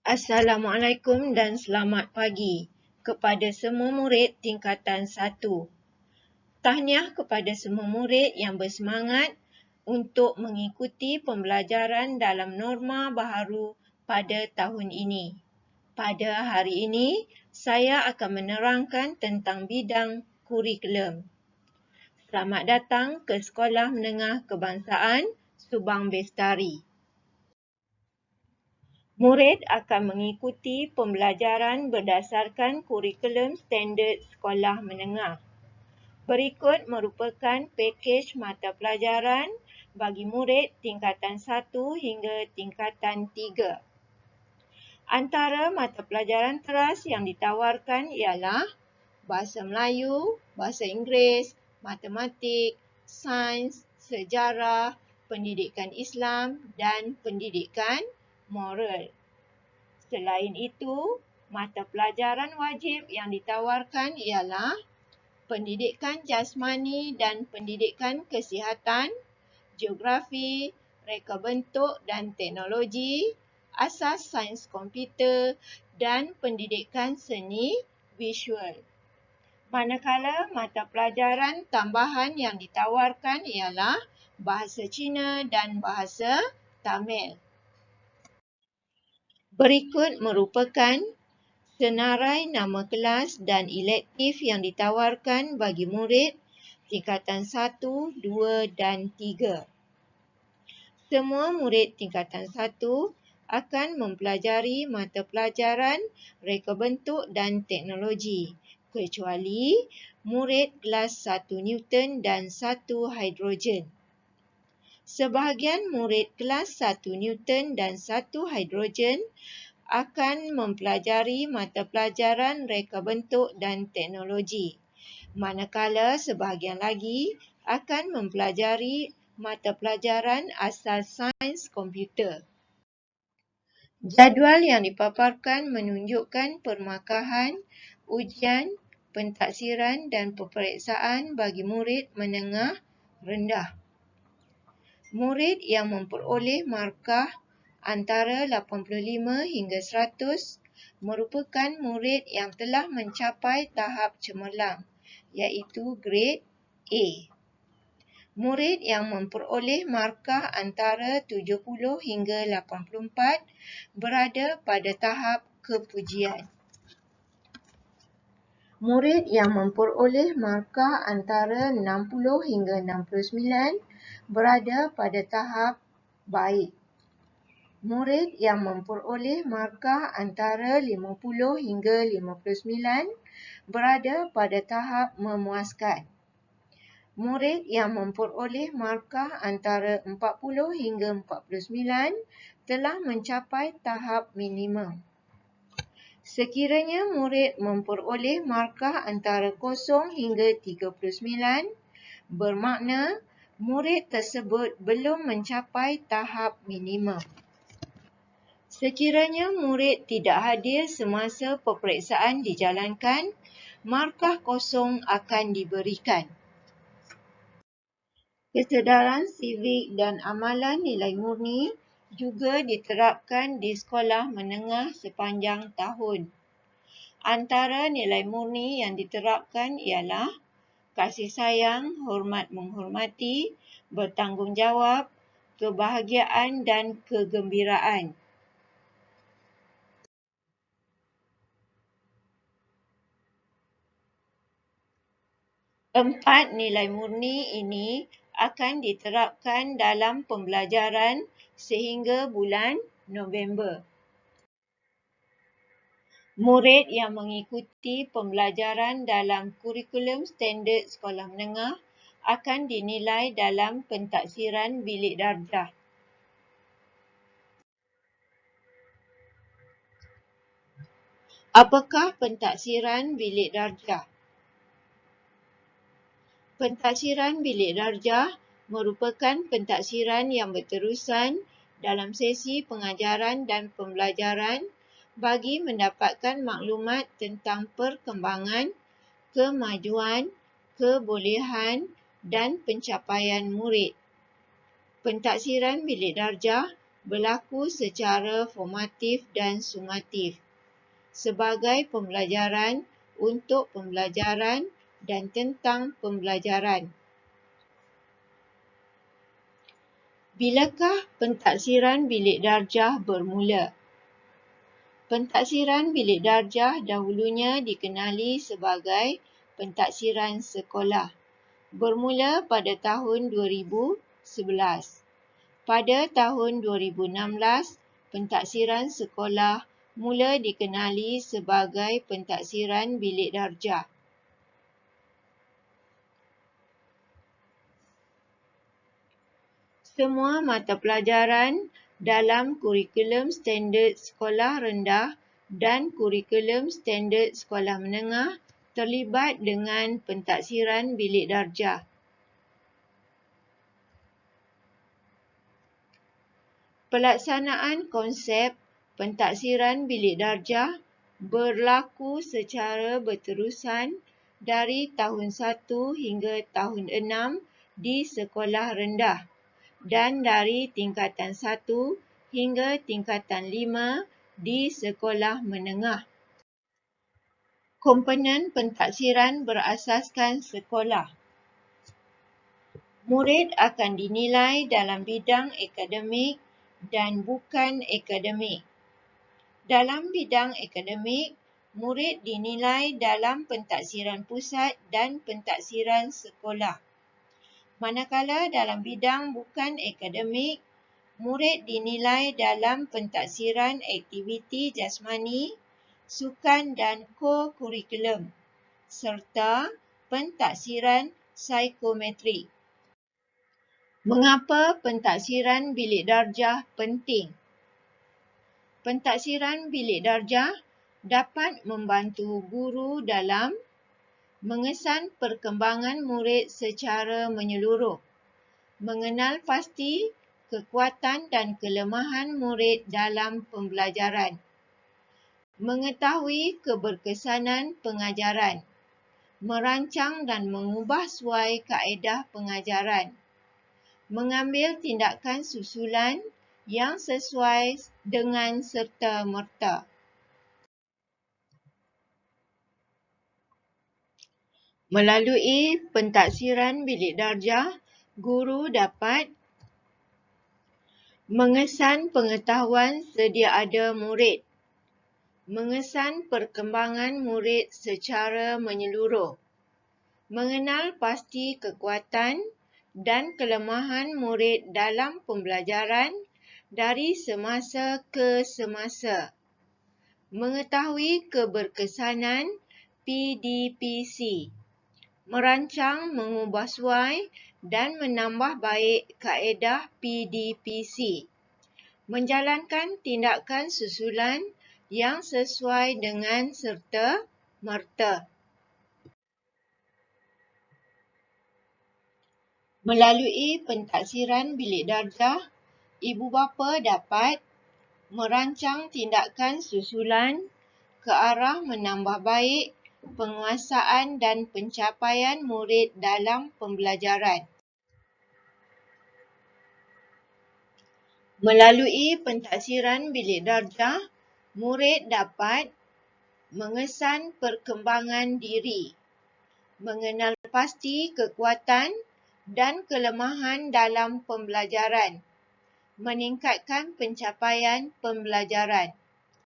Assalamualaikum dan selamat pagi kepada semua murid tingkatan 1. Tahniah kepada semua murid yang bersemangat untuk mengikuti pembelajaran dalam norma baharu pada tahun ini. Pada hari ini, saya akan menerangkan tentang bidang kurikulum. Selamat datang ke Sekolah Menengah Kebangsaan Subang Bestari. Murid akan mengikuti pembelajaran berdasarkan kurikulum standard sekolah menengah. Berikut merupakan pakej mata pelajaran bagi murid tingkatan 1 hingga tingkatan 3. Antara mata pelajaran teras yang ditawarkan ialah Bahasa Melayu, Bahasa Inggeris, Matematik, Sains, Sejarah, Pendidikan Islam dan Pendidikan Moral. Selain itu, mata pelajaran wajib yang ditawarkan ialah Pendidikan Jasmani dan Pendidikan Kesihatan, Geografi, Reka Bentuk dan Teknologi, Asas Sains Komputer dan Pendidikan Seni Visual. Manakala mata pelajaran tambahan yang ditawarkan ialah Bahasa Cina dan Bahasa Tamil. Berikut merupakan senarai nama kelas dan elektif yang ditawarkan bagi murid tingkatan 1, 2 dan 3. Semua murid tingkatan 1 akan mempelajari mata pelajaran Reka Bentuk dan Teknologi kecuali murid kelas 1 Newton dan 1 Hidrogen. Sebahagian murid kelas 1 Newton dan 1 Hidrogen akan mempelajari mata pelajaran Reka Bentuk dan Teknologi, manakala sebahagian lagi akan mempelajari mata pelajaran Asas Sains Komputer. Jadual yang dipaparkan menunjukkan permakahan, ujian, pentaksiran dan peperiksaan bagi murid menengah rendah. Murid yang memperoleh markah antara 85 hingga 100 merupakan murid yang telah mencapai tahap cemerlang, iaitu grade A. Murid yang memperoleh markah antara 70 hingga 84 berada pada tahap kepujian. Murid yang memperoleh markah antara 60 hingga 69 berada pada tahap baik. Murid yang memperoleh markah antara 50 hingga 59 berada pada tahap memuaskan. Murid yang memperoleh markah antara 40 hingga 49 telah mencapai tahap minimum. Sekiranya murid memperoleh markah antara 0 hingga 39, bermakna murid tersebut belum mencapai tahap minimum. Sekiranya murid tidak hadir semasa peperiksaan dijalankan, markah kosong akan diberikan. Kesedaran sivik dan amalan nilai murni juga diterapkan di sekolah menengah sepanjang tahun. Antara nilai murni yang diterapkan ialah kasih sayang, hormat menghormati, bertanggungjawab, kebahagiaan dan kegembiraan. Empat nilai murni ini akan diterapkan dalam pembelajaran sehingga bulan November. Murid yang mengikuti pembelajaran dalam kurikulum standard sekolah menengah akan dinilai dalam pentaksiran bilik darjah. Apakah pentaksiran bilik darjah? Pentaksiran bilik darjah merupakan pentaksiran yang berterusan dalam sesi pengajaran dan pembelajaran bagi mendapatkan maklumat tentang perkembangan, kemajuan, kebolehan dan pencapaian murid. Pentaksiran bilik darjah berlaku secara formatif dan sumatif sebagai pembelajaran untuk pembelajaran dan tentang pembelajaran. Bilakah pentaksiran bilik darjah bermula? Pentaksiran bilik darjah dahulunya dikenali sebagai pentaksiran sekolah. Bermula pada tahun 2011. Pada tahun 2016, pentaksiran sekolah mula dikenali sebagai pentaksiran bilik darjah. Semua mata pelajaran dalam kurikulum standard sekolah rendah dan kurikulum standard sekolah menengah terlibat dengan pentaksiran bilik darjah. Pelaksanaan konsep pentaksiran bilik darjah berlaku secara berterusan dari tahun 1 hingga tahun 6 di sekolah rendah dan dari tingkatan 1 hingga tingkatan 5 di sekolah menengah. Komponen pentaksiran berasaskan sekolah. Murid akan dinilai dalam bidang akademik dan bukan akademik. Dalam bidang akademik, murid dinilai dalam pentaksiran pusat dan pentaksiran sekolah. Manakala dalam bidang bukan akademik, murid dinilai dalam pentaksiran aktiviti jasmani, sukan dan ko-kurikulum, serta pentaksiran psikometrik. Mengapa pentaksiran bilik darjah penting? Pentaksiran bilik darjah dapat membantu guru dalam mengesan perkembangan murid secara menyeluruh, mengenal pasti kekuatan dan kelemahan murid dalam pembelajaran, mengetahui keberkesanan pengajaran, merancang dan mengubah suai kaedah pengajaran, mengambil tindakan susulan yang sesuai dengan serta-merta. Melalui pentaksiran bilik darjah, guru dapat mengesan pengetahuan sedia ada murid, mengesan perkembangan murid secara menyeluruh, mengenal pasti kekuatan dan kelemahan murid dalam pembelajaran dari semasa ke semasa, mengetahui keberkesanan PDPC, merancang mengubah suai dan menambah baik kaedah PDPC, menjalankan tindakan susulan yang sesuai dengan serta-merta. Melalui pentaksiran bilik darjah, ibu bapa dapat merancang tindakan susulan ke arah menambah baik penguasaan dan pencapaian murid dalam pembelajaran. Melalui pentaksiran bilik darjah, murid dapat mengesan perkembangan diri, mengenal pasti kekuatan dan kelemahan dalam pembelajaran, meningkatkan pencapaian pembelajaran.